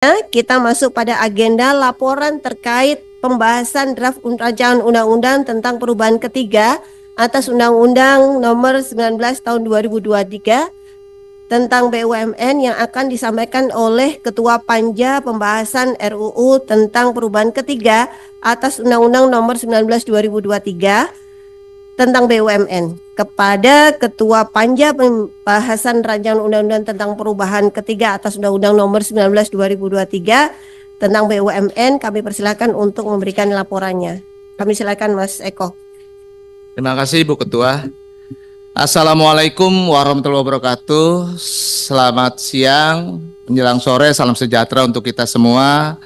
Kita masuk pada agenda laporan terkait pembahasan draft rancangan undang-undang tentang perubahan ketiga atas Undang-Undang Nomor 19 Tahun 2023 tentang BUMN yang akan disampaikan oleh Ketua Panja Pembahasan RUU tentang perubahan ketiga atas Undang-Undang Nomor 19 2023 tentang BUMN. Kepada Ketua Panja Pembahasan Rancangan Undang-Undang tentang perubahan ketiga atas Undang-Undang Nomor 19 2023 tentang BUMN, kami persilakan untuk memberikan laporannya. Kami silakan Mas Eko. Terima kasih Bu Ketua. Assalamualaikum warahmatullahi wabarakatuh. Selamat siang, menjelang sore, salam sejahtera untuk kita semua.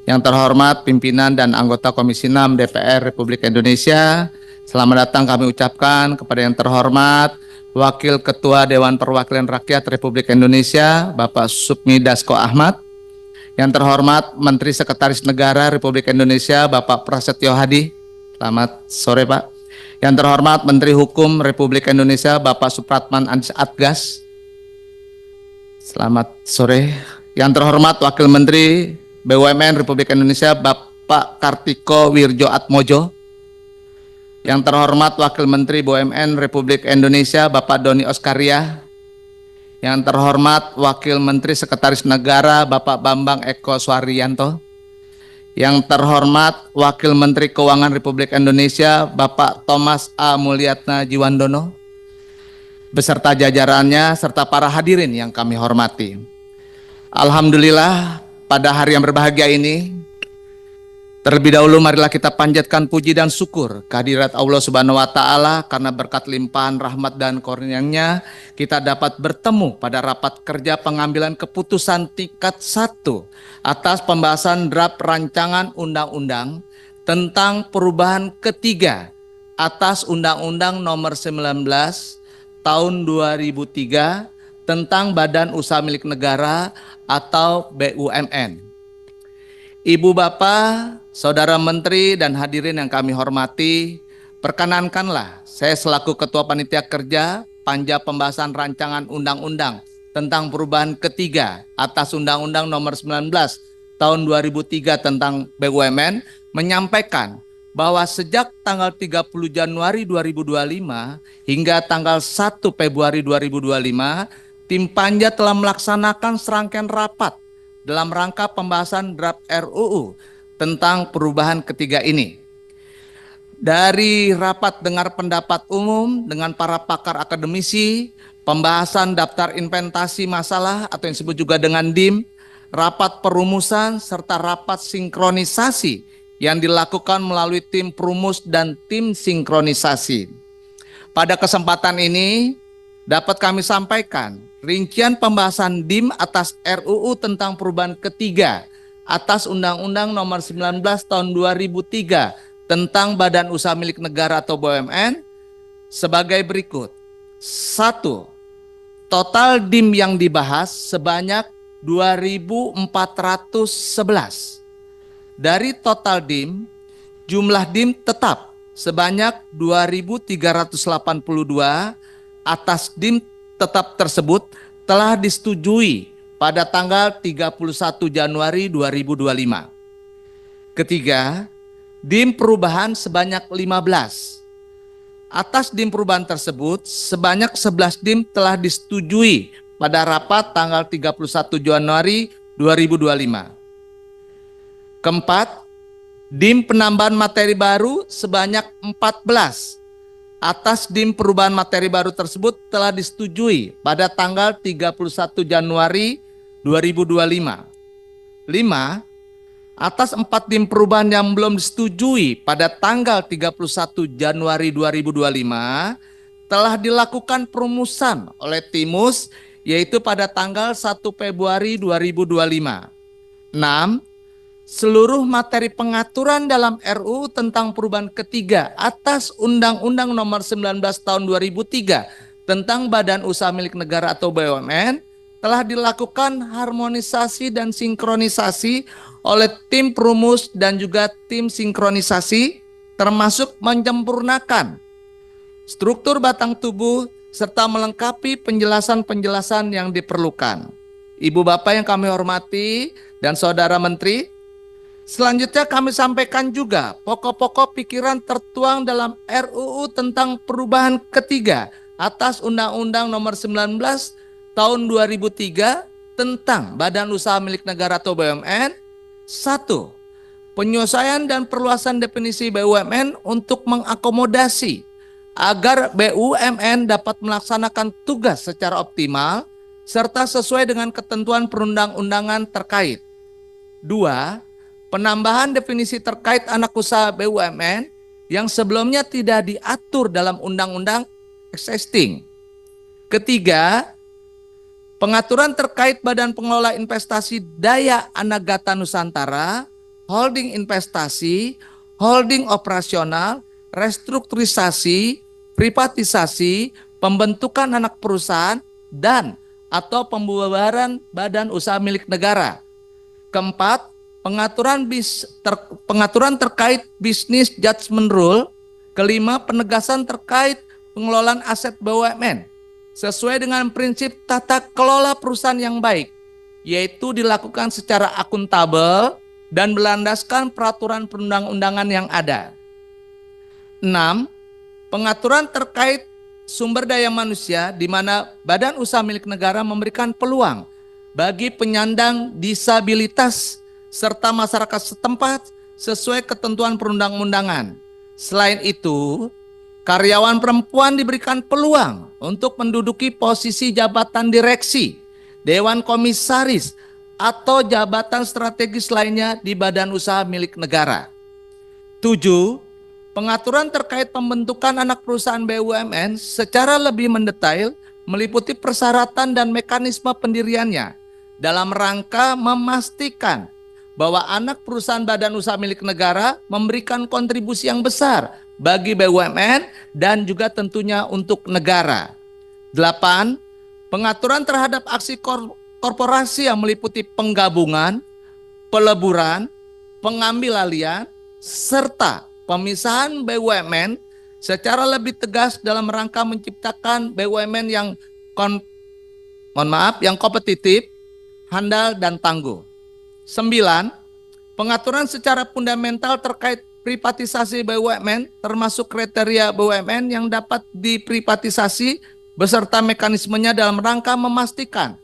Yang terhormat pimpinan dan anggota Komisi 6 DPR Republik Indonesia, selamat datang kami ucapkan kepada yang terhormat Wakil Ketua Dewan Perwakilan Rakyat Republik Indonesia, Bapak Supmi Dasko Ahmad. Yang terhormat Menteri Sekretaris Negara Republik Indonesia, Bapak Prasetyo Hadi. Selamat sore Pak. Yang terhormat Menteri Hukum Republik Indonesia, Bapak Supratman Andi Satgas. Selamat sore. Yang terhormat Wakil Menteri BUMN Republik Indonesia, Bapak Kartiko Wirjoatmojo. Yang terhormat Wakil Menteri BUMN Republik Indonesia, Bapak Doni Oskaria. Yang terhormat Wakil Menteri Sekretaris Negara, Bapak Bambang Eko Suharyanto. Yang terhormat Wakil Menteri Keuangan Republik Indonesia, Bapak Thomas A. Mulyatna Jiwandono, beserta jajarannya, serta para hadirin yang kami hormati. Alhamdulillah, pada hari yang berbahagia ini, terlebih dahulu marilah kita panjatkan puji dan syukur kehadirat Allah Subhanahu wa Ta'ala, karena berkat limpahan rahmat dan karunia-Nya kita dapat bertemu pada rapat kerja pengambilan keputusan tingkat 1 atas pembahasan draft rancangan undang-undang tentang perubahan ketiga atas Undang-Undang Nomor 19 Tahun 2003 tentang Badan Usaha Milik Negara atau BUMN. Ibu Bapak, Saudara Menteri dan hadirin yang kami hormati, perkenankanlah saya selaku Ketua Panitia Kerja Panja Pembahasan Rancangan Undang-Undang tentang perubahan ketiga atas Undang-Undang Nomor 19 Tahun 2003 tentang BUMN menyampaikan bahwa sejak tanggal 30 Januari 2025 hingga tanggal 1 Februari 2025, tim Panja telah melaksanakan serangkaian rapat dalam rangka pembahasan draft RUU tentang perubahan ketiga ini. Dari rapat dengar pendapat umum dengan para pakar akademisi, pembahasan daftar inventasi masalah atau yang disebut juga dengan DIM, rapat perumusan serta rapat sinkronisasi yang dilakukan melalui tim perumus dan tim sinkronisasi. Pada kesempatan ini dapat kami sampaikan rincian pembahasan DIM atas RUU tentang perubahan ketiga atas Undang-Undang Nomor 19 Tahun 2003 tentang Badan Usaha Milik Negara atau BUMN sebagai berikut. 1. Total DIM yang dibahas sebanyak 2.411. Dari total DIM, jumlah DIM tetap sebanyak 2.382. Atas DIM tetap tersebut telah disetujui pada tanggal 31 Januari 2025. Ketiga, DIM perubahan sebanyak 15. Atas DIM perubahan tersebut, sebanyak 11 DIM telah disetujui pada rapat tanggal 31 Januari 2025. Keempat, DIM penambahan materi baru sebanyak 14. Atas DIM perubahan materi baru tersebut telah disetujui pada tanggal 31 Januari 2025. 5. Atas 4 DIM perubahan yang belum disetujui pada tanggal 31 Januari 2025 telah dilakukan perumusan oleh Timus, yaitu pada tanggal 1 Februari 2025. 6. Seluruh materi pengaturan dalam RUU tentang perubahan ketiga atas Undang-Undang Nomor 19 Tahun 2003 tentang Badan Usaha Milik Negara atau BUMN telah dilakukan harmonisasi dan sinkronisasi oleh tim perumus dan juga tim sinkronisasi, termasuk menyempurnakan struktur batang tubuh serta melengkapi penjelasan-penjelasan yang diperlukan. Ibu Bapak yang kami hormati, dan Saudara Menteri. Selanjutnya kami sampaikan juga pokok-pokok pikiran tertuang dalam RUU tentang perubahan ketiga atas Undang-Undang Nomor 19 Tahun 2003 tentang Badan Usaha Milik Negara atau BUMN. 1. Penyelesaian dan perluasan definisi BUMN untuk mengakomodasi agar BUMN dapat melaksanakan tugas secara optimal serta sesuai dengan ketentuan perundang-undangan terkait. 2. Penambahan definisi terkait anak usaha BUMN yang sebelumnya tidak diatur dalam undang-undang existing. 3. Pengaturan terkait Badan Pengelola Investasi Daya Anagata Nusantara, holding investasi, holding operasional, restrukturisasi, privatisasi, pembentukan anak perusahaan, dan atau pembubaran badan usaha milik negara. 4. Pengaturan terkait bisnis judgment rule. 5. Penegasan terkait pengelolaan aset BUMN sesuai dengan prinsip tata kelola perusahaan yang baik, yaitu dilakukan secara akuntabel dan berlandaskan peraturan perundang-undangan yang ada. 6. Pengaturan terkait sumber daya manusia di mana badan usaha milik negara memberikan peluang bagi penyandang disabilitas serta masyarakat setempat sesuai ketentuan perundang-undangan. Selain itu, karyawan perempuan diberikan peluang untuk menduduki posisi jabatan direksi, dewan komisaris, atau jabatan strategis lainnya di badan usaha milik negara. 7. Pengaturan terkait pembentukan anak perusahaan BUMN secara lebih mendetail meliputi persyaratan dan mekanisme pendiriannya dalam rangka memastikan bahwa anak perusahaan badan usaha milik negara memberikan kontribusi yang besar bagi BUMN dan juga tentunya untuk negara. 8. Pengaturan terhadap aksi korporasi yang meliputi penggabungan, peleburan, pengambil alihan, serta pemisahan BUMN secara lebih tegas dalam rangka menciptakan BUMN yang kompetitif, handal, dan tangguh. 9. Pengaturan secara fundamental terkait privatisasi BUMN termasuk kriteria BUMN yang dapat diprivatisasi beserta mekanismenya dalam rangka memastikan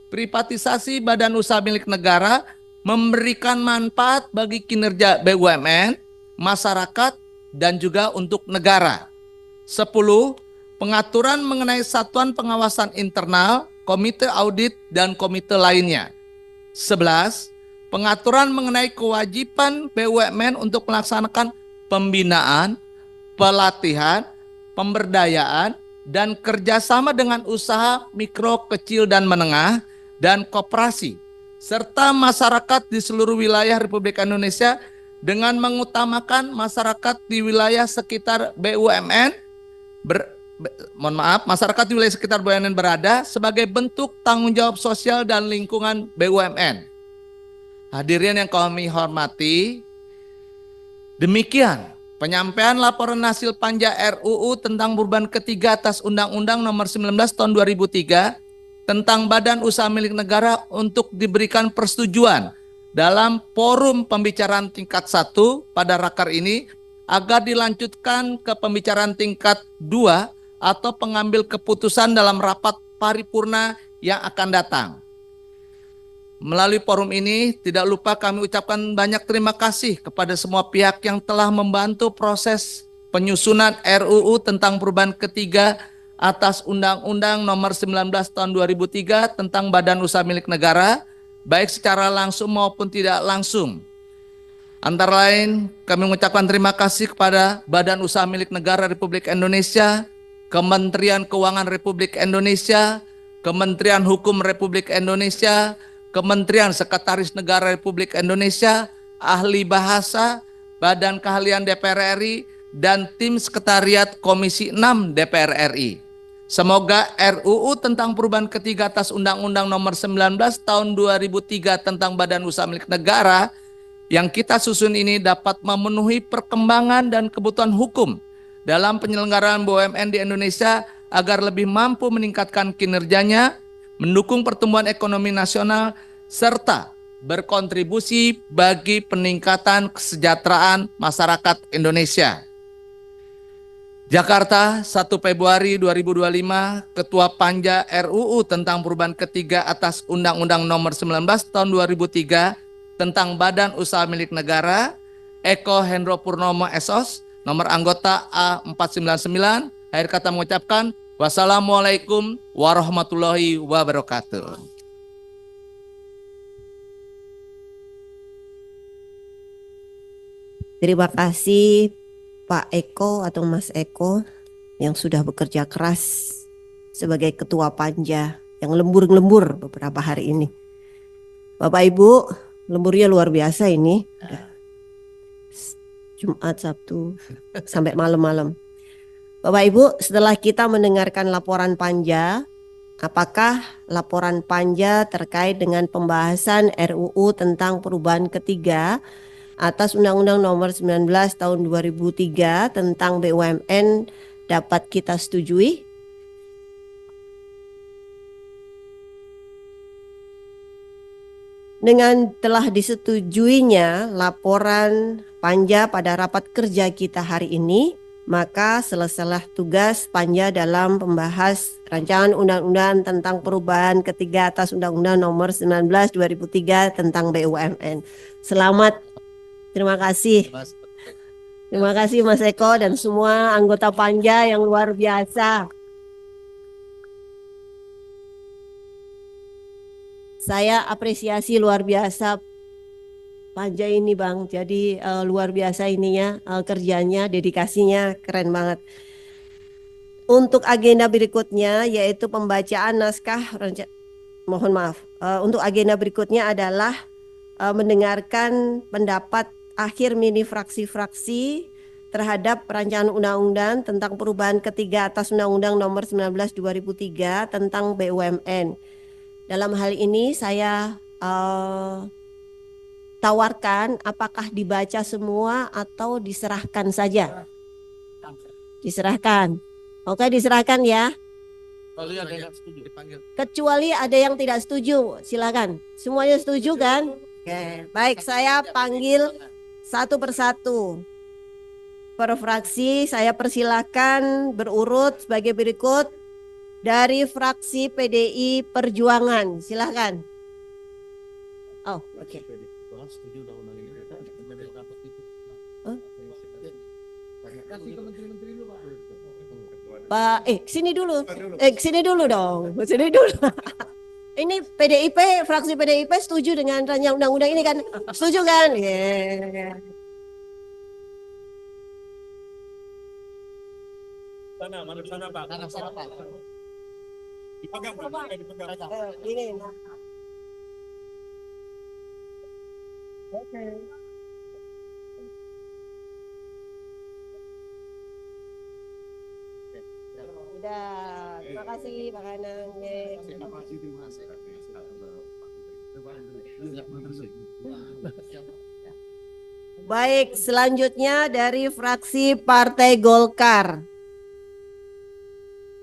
privatisasi badan usaha milik negara memberikan manfaat bagi kinerja BUMN, masyarakat, dan juga untuk negara. 10. Pengaturan mengenai satuan pengawasan internal, komite audit, dan komite lainnya. 11. Pengaturan mengenai kewajiban BUMN untuk melaksanakan pembinaan, pelatihan, pemberdayaan, dan kerjasama dengan usaha mikro, kecil, dan menengah, dan koperasi, serta masyarakat di seluruh wilayah Republik Indonesia dengan mengutamakan masyarakat di wilayah sekitar BUMN, masyarakat di wilayah sekitar BUMN berada sebagai bentuk tanggung jawab sosial dan lingkungan BUMN. Hadirin yang kami hormati, demikian penyampaian laporan hasil panja RUU tentang perubahan ketiga atas Undang-Undang Nomor 19 Tahun 2003 tentang Badan Usaha Milik Negara untuk diberikan persetujuan dalam forum pembicaraan tingkat 1 pada raker ini agar dilanjutkan ke pembicaraan tingkat 2 atau pengambil keputusan dalam rapat paripurna yang akan datang. Melalui forum ini, tidak lupa kami ucapkan banyak terima kasih kepada semua pihak yang telah membantu proses penyusunan RUU tentang perubahan ketiga atas Undang-Undang Nomor 19 Tahun 2003 tentang Badan Usaha Milik Negara, baik secara langsung maupun tidak langsung. Antara lain, kami mengucapkan terima kasih kepada Badan Usaha Milik Negara Republik Indonesia, Kementerian Keuangan Republik Indonesia, Kementerian Hukum Republik Indonesia, Kementerian Sekretaris Negara Republik Indonesia, Ahli Bahasa, Badan Keahlian DPR RI, dan Tim Sekretariat Komisi 6 DPR RI. Semoga RUU tentang perubahan ketiga atas Undang-Undang Nomor 19 Tahun 2003 tentang Badan Usaha Milik Negara yang kita susun ini dapat memenuhi perkembangan dan kebutuhan hukum dalam penyelenggaraan BUMN di Indonesia agar lebih mampu meningkatkan kinerjanya, mendukung pertumbuhan ekonomi nasional, serta berkontribusi bagi peningkatan kesejahteraan masyarakat Indonesia. Jakarta, 1 Februari 2025, Ketua Panja RUU tentang perubahan ketiga atas Undang-Undang Nomor 19 Tahun 2003 tentang Badan Usaha Milik Negara, Eko Hendro Purnomo SOS, nomor anggota A499. Akhir kata mengucapkan wassalamualaikum warahmatullahi wabarakatuh. Terima kasih Pak Eko atau Mas Eko yang sudah bekerja keras sebagai ketua panja yang lembur-lembur beberapa hari ini. Bapak Ibu, lemburnya luar biasa ini. Jumat, Sabtu, sampai malam-malam. Bapak Ibu, setelah kita mendengarkan laporan panja, apakah laporan panja terkait dengan pembahasan RUU tentang perubahan ketiga atas Undang-Undang Nomor 19 Tahun 2003 tentang BUMN dapat kita setujui? Dengan telah disetujuinya laporan panja pada rapat kerja kita hari ini, maka selesailah tugas panja dalam membahas rancangan undang-undang tentang perubahan ketiga atas Undang-Undang Nomor 19 2003 tentang BUMN. Selamat, terima kasih. Terima kasih Mas Eko dan semua anggota panja yang luar biasa. Saya apresiasi luar biasa panja ini Bang. Jadi luar biasa ininya, kerjanya, dedikasinya keren banget. Untuk agenda berikutnya yaitu pembacaan naskah mohon maaf. Untuk agenda berikutnya adalah mendengarkan pendapat akhir mini fraksi-fraksi terhadap rancangan undang-undang tentang perubahan ketiga atas Undang-Undang Nomor 19 2003 tentang BUMN. Dalam hal ini saya tawarkan apakah dibaca semua atau diserahkan saja. Diserahkan. Oke, diserahkan ya. Kecuali ada yang tidak setuju, silakan. Semuanya setuju kan? Oke, baik, saya panggil satu persatu. Per fraksi saya persilakan berurut sebagai berikut. Dari fraksi PDI Perjuangan, silakan. Oh, oke. Pak, sini dulu. Sini dulu dong. Sini dulu. Ini PDIP, fraksi PDIP setuju dengan rancangan undang-undang ini kan? Setuju kan? Yeah. Sana Pak. Sana Pak. Dipegang, Pak. Dipegang. Ini. Oke. Sudah. Terima kasih Pak Kanang. Baik, selanjutnya dari fraksi Partai Golkar.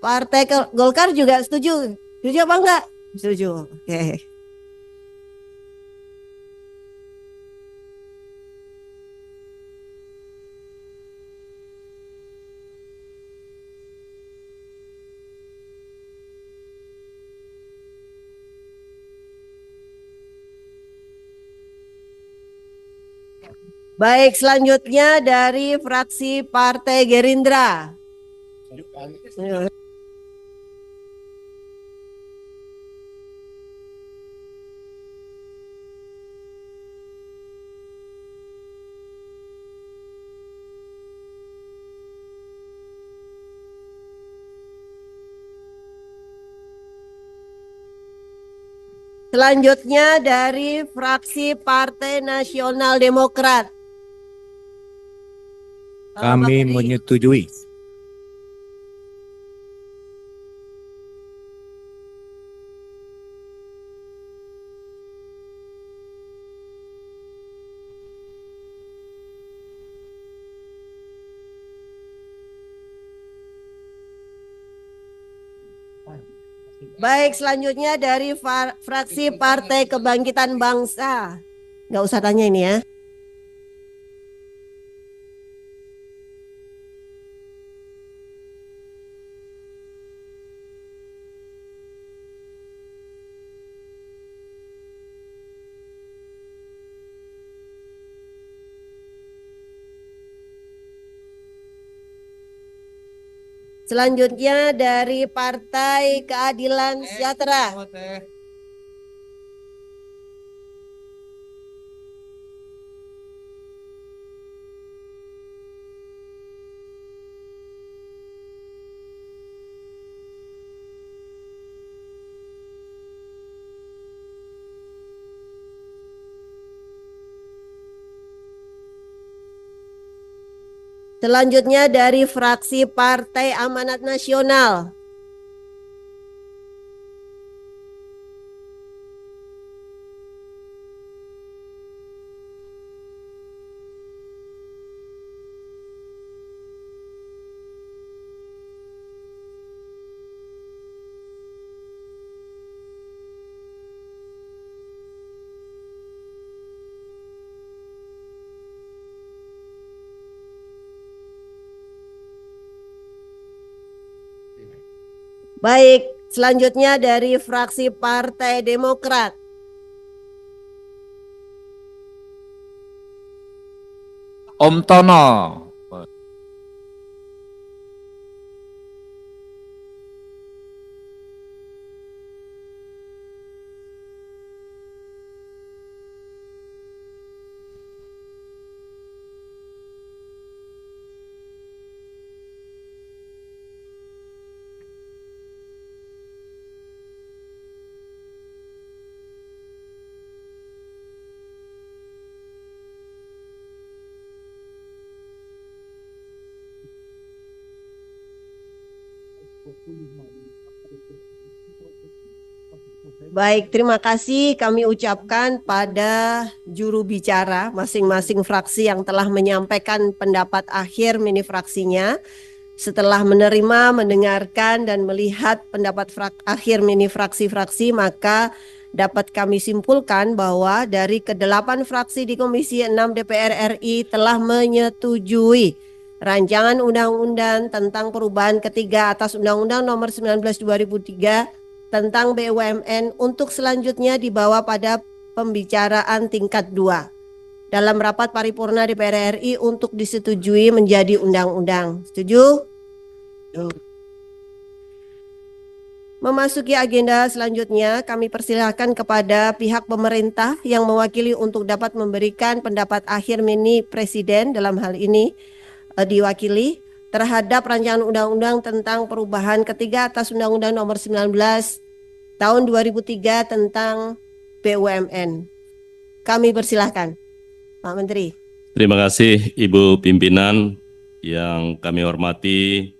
Partai Golkar juga setuju? Setuju apa enggak? Setuju. Oke. Baik, selanjutnya dari fraksi Partai Gerindra. Selanjutnya dari fraksi Partai Nasional Demokrat. Kami menyetujui. Baik, selanjutnya dari fraksi Partai Kebangkitan Bangsa. Nggak usah tanya ini ya. Selanjutnya dari Partai Keadilan Sejahtera. Selanjutnya dari fraksi Partai Amanat Nasional. Baik, selanjutnya dari fraksi Partai Demokrat. Om Tono. Baik, terima kasih kami ucapkan pada juru bicara masing-masing fraksi yang telah menyampaikan pendapat akhir mini fraksinya. Setelah menerima, mendengarkan, dan melihat pendapat akhir mini fraksi-fraksi, maka dapat kami simpulkan bahwa dari ke-8 fraksi di Komisi 6 DPR RI telah menyetujui rancangan undang-undang tentang perubahan ketiga atas Undang-Undang Nomor 19 2003 tentang BUMN untuk selanjutnya dibawa pada pembicaraan tingkat 2 dalam rapat paripurna DPR RI untuk disetujui menjadi undang-undang. Setuju? Memasuki agenda selanjutnya, kami persilahkan kepada pihak pemerintah yang mewakili untuk dapat memberikan pendapat akhir mini Presiden dalam hal ini diwakili terhadap rancangan undang-undang tentang perubahan ketiga atas Undang-Undang Nomor 19 Tahun 2003 tentang BUMN. Kami persilahkan, Pak Menteri. Terima kasih Ibu Pimpinan yang kami hormati,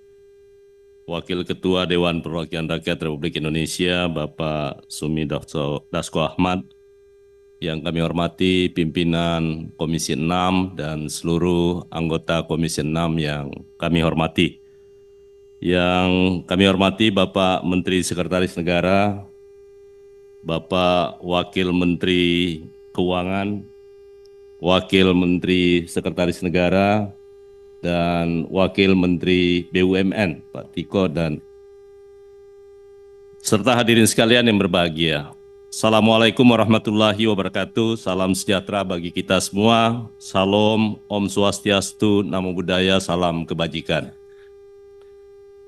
Wakil Ketua Dewan Perwakilan Rakyat Republik Indonesia Bapak Sumi Dasko Ahmad, yang kami hormati pimpinan Komisi 6 dan seluruh anggota Komisi 6 yang kami hormati. Yang kami hormati Bapak Menteri Sekretaris Negara, Bapak Wakil Menteri Keuangan, Wakil Menteri Sekretaris Negara, dan Wakil Menteri BUMN Pak Tiko, dan serta hadirin sekalian yang berbahagia. Assalamualaikum warahmatullahi wabarakatuh. Salam sejahtera bagi kita semua. Salam, Om Swastiastu, Namo Buddhaya, salam kebajikan.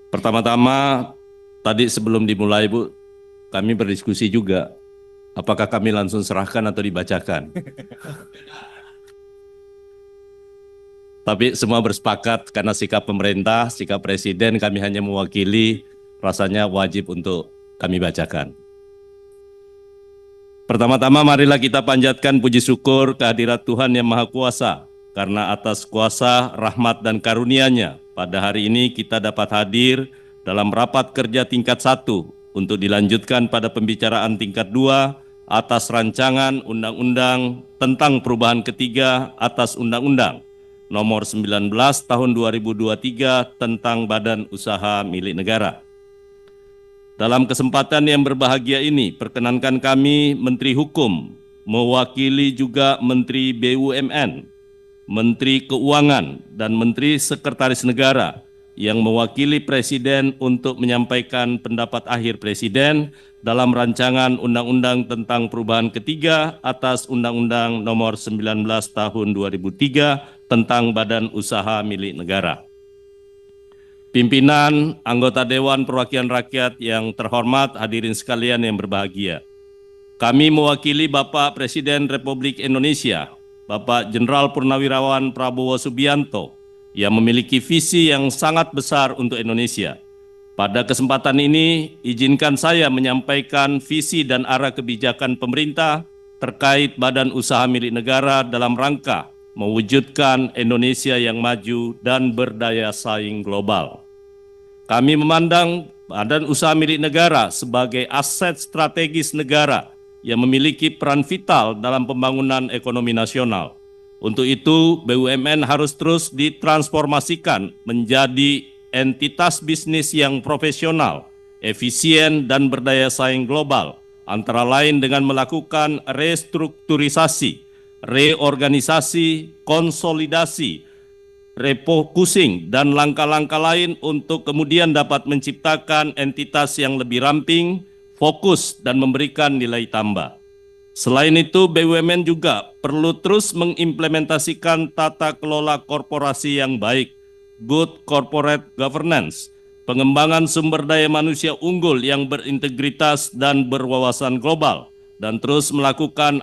Pertama-tama, tadi sebelum dimulai Bu, kami berdiskusi juga, apakah kami langsung serahkan atau dibacakan. Tapi semua bersepakat karena sikap pemerintah, sikap Presiden, kami hanya mewakili, rasanya wajib untuk kami bacakan. Pertama-tama marilah kita panjatkan puji syukur kehadirat Tuhan Yang Maha Kuasa, karena atas kuasa, rahmat, dan karunia-Nya, pada hari ini kita dapat hadir dalam rapat kerja tingkat 1 untuk dilanjutkan pada pembicaraan tingkat 2 atas rancangan undang-undang tentang perubahan ketiga atas Undang-Undang Nomor 19 Tahun 2023 tentang Badan Usaha Milik Negara. Dalam kesempatan yang berbahagia ini, perkenankan kami Menteri Hukum, mewakili juga Menteri BUMN, Menteri Keuangan, dan Menteri Sekretaris Negara yang mewakili Presiden untuk menyampaikan pendapat akhir Presiden dalam rancangan Undang-Undang tentang perubahan ketiga atas Undang-Undang Nomor 19 Tahun 2003 tentang Badan Usaha Milik Negara. Pimpinan, anggota Dewan Perwakilan Rakyat yang terhormat, hadirin sekalian yang berbahagia. Kami mewakili Bapak Presiden Republik Indonesia, Bapak Jenderal Purnawirawan Prabowo Subianto, yang memiliki visi yang sangat besar untuk Indonesia. Pada kesempatan ini, izinkan saya menyampaikan visi dan arah kebijakan pemerintah terkait Badan Usaha Milik Negara dalam rangka mewujudkan Indonesia yang maju dan berdaya saing global. Kami memandang Badan Usaha Milik Negara sebagai aset strategis negara yang memiliki peran vital dalam pembangunan ekonomi nasional. Untuk itu, BUMN harus terus ditransformasikan menjadi entitas bisnis yang profesional, efisien, dan berdaya saing global, antara lain dengan melakukan restrukturisasi, reorganisasi, konsolidasi, refocusing, dan langkah-langkah lain untuk kemudian dapat menciptakan entitas yang lebih ramping, fokus, dan memberikan nilai tambah. Selain itu, BUMN juga perlu terus mengimplementasikan tata kelola korporasi yang baik, good corporate governance, pengembangan sumber daya manusia unggul yang berintegritas dan berwawasan global, dan terus melakukan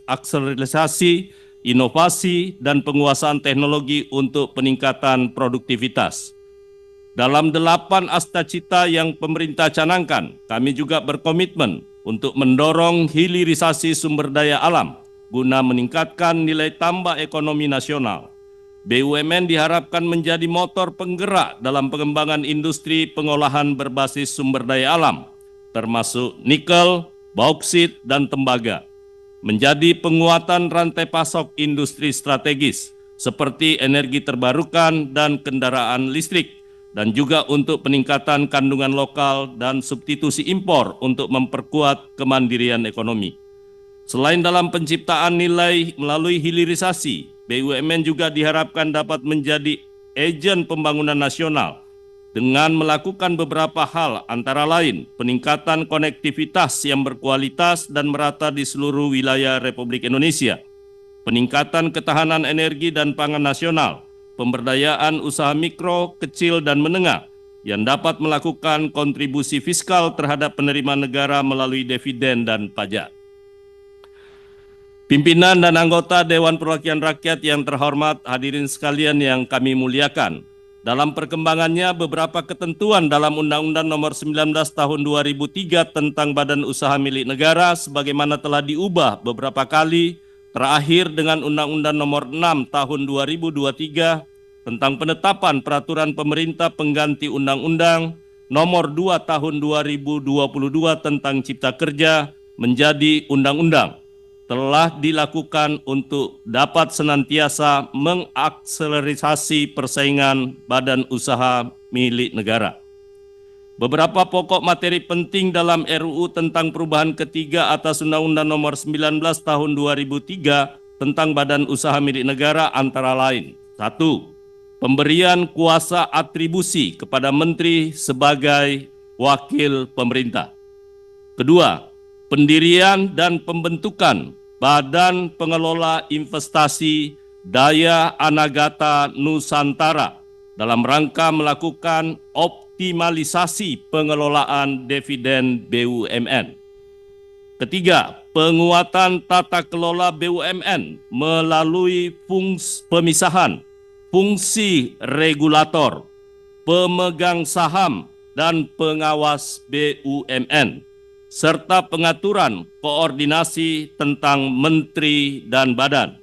akselerasi, inovasi, dan penguasaan teknologi untuk peningkatan produktivitas. Dalam 8 astacita yang pemerintah canangkan, kami juga berkomitmen untuk mendorong hilirisasi sumber daya alam guna meningkatkan nilai tambah ekonomi nasional. BUMN diharapkan menjadi motor penggerak dalam pengembangan industri pengolahan berbasis sumber daya alam, termasuk nikel, bauksit, dan tembaga. Menjadi penguatan rantai pasok industri strategis seperti energi terbarukan dan kendaraan listrik, dan juga untuk peningkatan kandungan lokal dan substitusi impor untuk memperkuat kemandirian ekonomi. Selain dalam penciptaan nilai melalui hilirisasi, BUMN juga diharapkan dapat menjadi agen pembangunan nasional dengan melakukan beberapa hal, antara lain peningkatan konektivitas yang berkualitas dan merata di seluruh wilayah Republik Indonesia, peningkatan ketahanan energi dan pangan nasional, pemberdayaan usaha mikro, kecil, dan menengah yang dapat melakukan kontribusi fiskal terhadap penerima negara melalui dividen dan pajak. Pimpinan dan anggota Dewan Perwakilan Rakyat yang terhormat, hadirin sekalian yang kami muliakan, dalam perkembangannya beberapa ketentuan dalam Undang-Undang Nomor 19 Tahun 2003 tentang Badan Usaha Milik Negara sebagaimana telah diubah beberapa kali, terakhir dengan Undang-Undang Nomor 6 Tahun 2023 tentang penetapan peraturan pemerintah pengganti Undang-Undang Nomor 2 Tahun 2022 tentang Cipta Kerja menjadi undang-undang, telah dilakukan untuk dapat senantiasa mengakselerasi persaingan badan usaha milik negara. Beberapa pokok materi penting dalam RUU tentang perubahan ketiga atas Undang-Undang Nomor 19 Tahun 2003 tentang Badan Usaha Milik Negara antara lain: 1. Pemberian kuasa atribusi kepada Menteri sebagai wakil pemerintah. 2. Pendirian dan pembentukan Badan Pengelola Investasi Daya Anagata Nusantara dalam rangka melakukan optimalisasi pengelolaan dividen BUMN. 3. Penguatan tata kelola BUMN melalui pemisahan fungsi regulator, pemegang saham, dan pengawas BUMN, serta pengaturan koordinasi tentang menteri dan badan,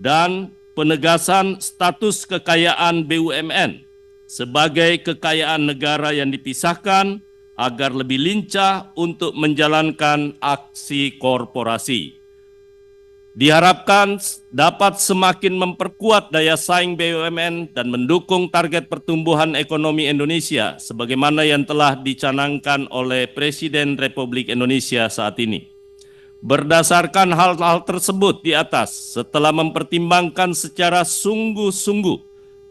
dan penegasan status kekayaan BUMN sebagai kekayaan negara yang dipisahkan agar lebih lincah untuk menjalankan aksi korporasi. diharapkan dapat semakin memperkuat daya saing BUMN dan mendukung target pertumbuhan ekonomi Indonesia sebagaimana yang telah dicanangkan oleh Presiden Republik Indonesia saat ini. Berdasarkan hal-hal tersebut di atas, setelah mempertimbangkan secara sungguh-sungguh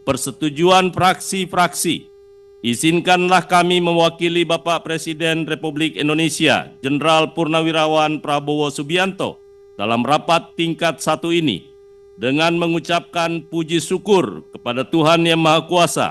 persetujuan fraksi-fraksi, izinkanlah kami mewakili Bapak Presiden Republik Indonesia, Jenderal Purnawirawan Prabowo Subianto, dalam rapat tingkat 1 ini, dengan mengucapkan puji syukur kepada Tuhan Yang Maha Kuasa.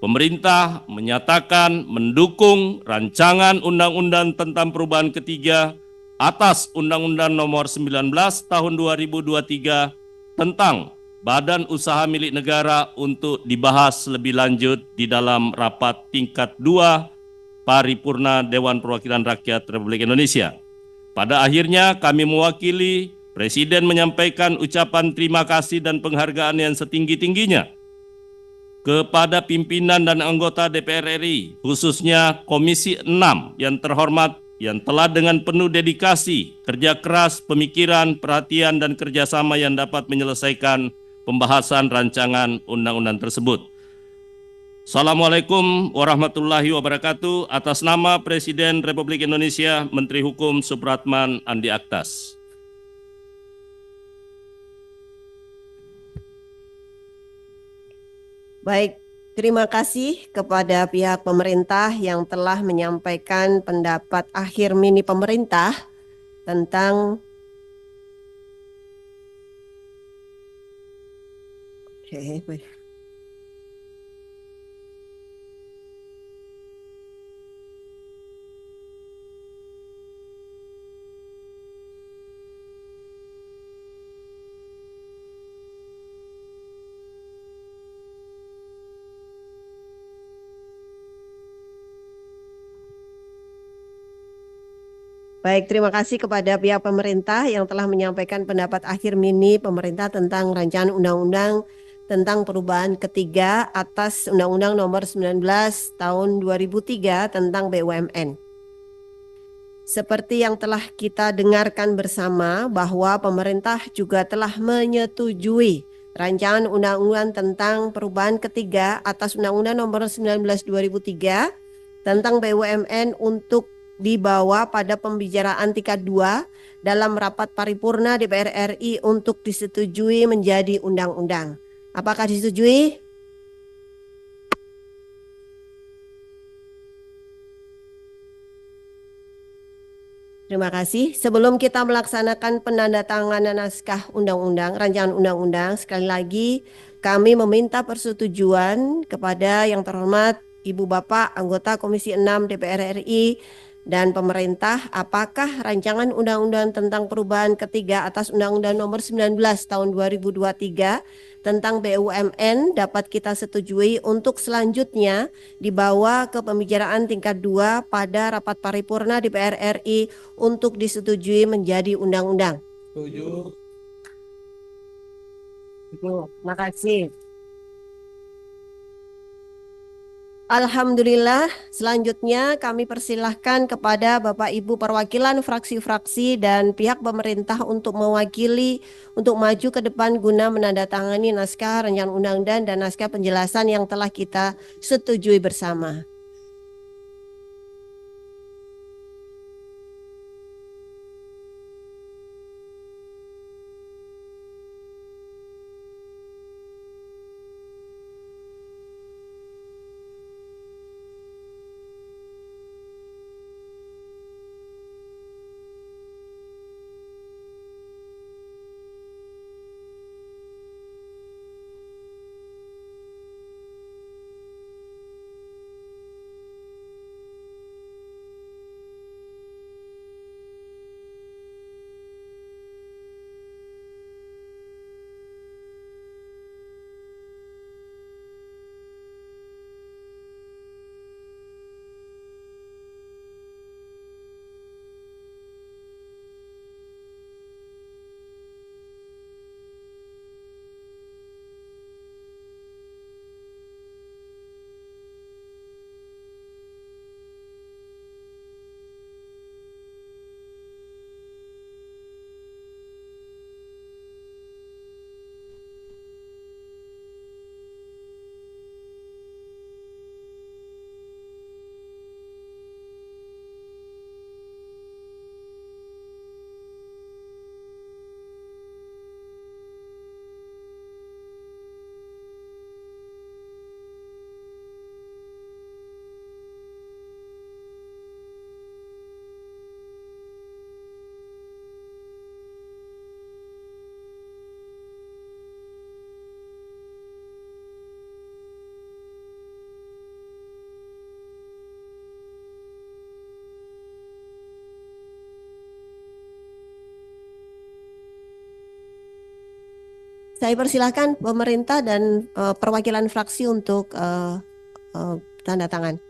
Pemerintah menyatakan mendukung rancangan Undang-Undang tentang Perubahan Ketiga atas Undang-Undang Nomor 19 Tahun 2023 tentang Badan Usaha Milik Negara untuk dibahas lebih lanjut di dalam rapat tingkat 2 Paripurna Dewan Perwakilan Rakyat Republik Indonesia. Pada akhirnya kami mewakili Presiden menyampaikan ucapan terima kasih dan penghargaan yang setinggi-tingginya kepada pimpinan dan anggota DPR RI, khususnya Komisi 6 yang terhormat, yang telah dengan penuh dedikasi, kerja keras, pemikiran, perhatian, dan kerjasama yang dapat menyelesaikan pembahasan rancangan undang-undang tersebut. Assalamualaikum warahmatullahi wabarakatuh. Atas nama Presiden Republik Indonesia, Menteri Hukum Supratman Andi Aktas. Baik, terima kasih kepada pihak pemerintah yang telah menyampaikan pendapat akhir mini pemerintah tentang Baik, terima kasih kepada pihak pemerintah yang telah menyampaikan pendapat akhir mini pemerintah tentang rancangan undang-undang tentang perubahan ketiga atas Undang-Undang Nomor 19 Tahun 2003 tentang BUMN. Seperti yang telah kita dengarkan bersama bahwa pemerintah juga telah menyetujui rancangan undang-undang tentang perubahan ketiga atas Undang-Undang Nomor 19 2003 tentang BUMN untuk dibawa pada pembicaraan tingkat 2 dalam rapat paripurna DPR RI untuk disetujui menjadi undang-undang. Apakah disetujui? Terima kasih. Sebelum kita melaksanakan penandatanganan naskah undang-undang, rancangan undang-undang, sekali lagi kami meminta persetujuan kepada yang terhormat Ibu Bapak anggota Komisi 6 DPR RI dan pemerintah, apakah rancangan undang-undang tentang perubahan ketiga atas Undang-Undang Nomor 19 Tahun 2023 tentang BUMN dapat kita setujui untuk selanjutnya dibawa ke pembicaraan tingkat 2 pada rapat paripurna DPR RI untuk disetujui menjadi undang-undang. Setuju. Terima kasih. Alhamdulillah, selanjutnya kami persilahkan kepada Bapak Ibu perwakilan fraksi-fraksi dan pihak pemerintah untuk mewakili untuk maju ke depan guna menandatangani naskah rancangan undang-undang dan naskah penjelasan yang telah kita setujui bersama. Saya persilahkan pemerintah dan perwakilan fraksi untuk tanda tangan.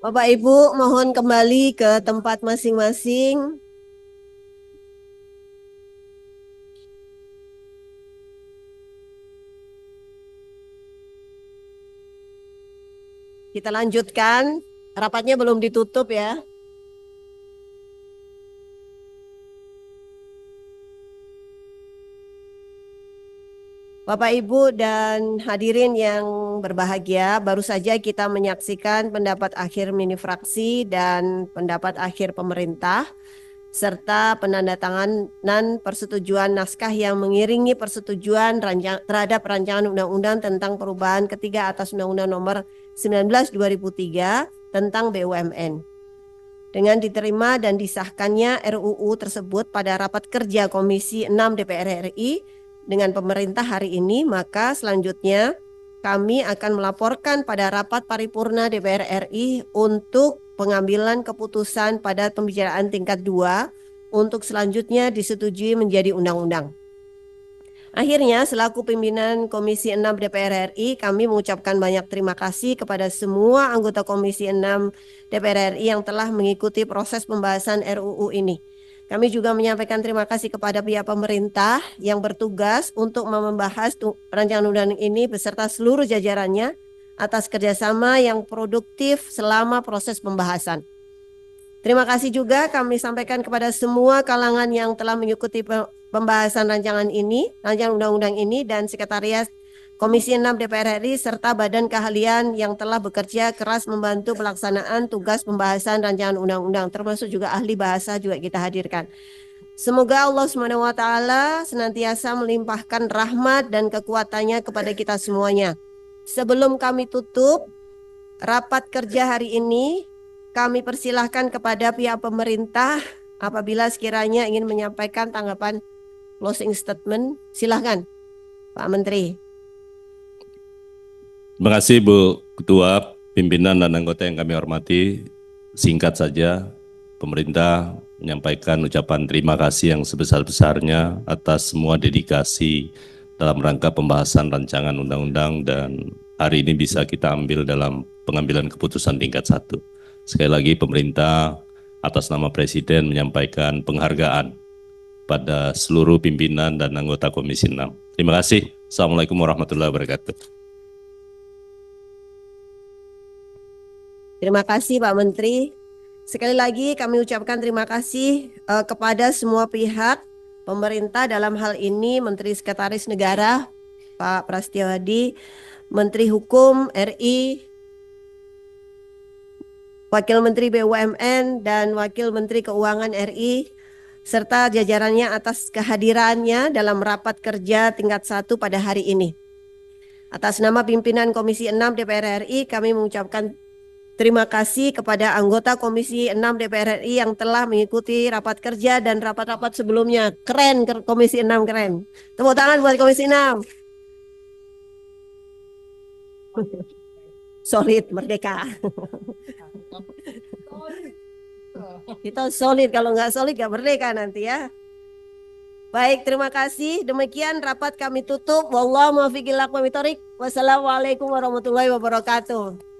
Bapak Ibu mohon kembali ke tempat masing-masing. Kita lanjutkan, rapatnya belum ditutup ya. Bapak, Ibu, dan hadirin yang berbahagia, baru saja kita menyaksikan pendapat akhir mini fraksi dan pendapat akhir pemerintah, serta penandatanganan persetujuan naskah yang mengiringi persetujuan terhadap rancangan undang-undang tentang perubahan ketiga atas Undang-Undang Nomor 19 2003 tentang BUMN. Dengan diterima dan disahkannya RUU tersebut pada rapat kerja Komisi 6 DPR RI dengan pemerintah hari ini, maka selanjutnya kami akan melaporkan pada rapat paripurna DPR RI untuk pengambilan keputusan pada pembicaraan tingkat 2 untuk selanjutnya disetujui menjadi undang-undang. Akhirnya, selaku pimpinan Komisi 6 DPR RI, kami mengucapkan banyak terima kasih kepada semua anggota Komisi 6 DPR RI yang telah mengikuti proses pembahasan RUU ini. Kami juga menyampaikan terima kasih kepada pihak pemerintah yang bertugas untuk membahas rancangan undang-undang ini beserta seluruh jajarannya atas kerjasama yang produktif selama proses pembahasan. Terima kasih juga kami sampaikan kepada semua kalangan yang telah mengikuti pembahasan rancangan undang-undang ini, dan Sekretariat Komisi 6 DPR RI serta Badan Keahlian yang telah bekerja keras membantu pelaksanaan tugas pembahasan rancangan undang-undang, termasuk juga ahli bahasa juga kita hadirkan. Semoga Allah SWT senantiasa melimpahkan rahmat dan kekuatannya kepada kita semuanya. Sebelum kami tutup rapat kerja hari ini, kami persilahkan kepada pihak pemerintah apabila sekiranya ingin menyampaikan tanggapan closing statement. Silahkan Pak Menteri. Terima kasih Bu Ketua, pimpinan dan anggota yang kami hormati. Singkat saja, pemerintah menyampaikan ucapan terima kasih yang sebesar-besarnya atas semua dedikasi dalam rangka pembahasan rancangan undang-undang, dan hari ini bisa kita ambil dalam pengambilan keputusan tingkat 1. Sekali lagi pemerintah atas nama Presiden menyampaikan penghargaan pada seluruh pimpinan dan anggota Komisi 6. Terima kasih. Assalamualaikum warahmatullahi wabarakatuh. Terima kasih Pak Menteri. Sekali lagi kami ucapkan terima kasih kepada semua pihak pemerintah, dalam hal ini Menteri Sekretaris Negara Pak Prasetyo Hadi, Menteri Hukum RI, Wakil Menteri BUMN dan Wakil Menteri Keuangan RI, serta jajarannya atas kehadirannya dalam rapat kerja tingkat 1 pada hari ini. Atas nama pimpinan Komisi 6 DPR RI, kami mengucapkan terima kasih kepada anggota Komisi 6 DPR RI yang telah mengikuti rapat kerja dan rapat-rapat sebelumnya. Keren, Komisi 6 keren. Tepuk tangan buat Komisi 6. Solid, merdeka. Kita solid, kalau nggak solid nggak merdeka nanti ya. Baik, terima kasih. Demikian rapat kami tutup. Wallahu muwaffiq ila aqwamit thoriq. Wassalamualaikum warahmatullahi wabarakatuh.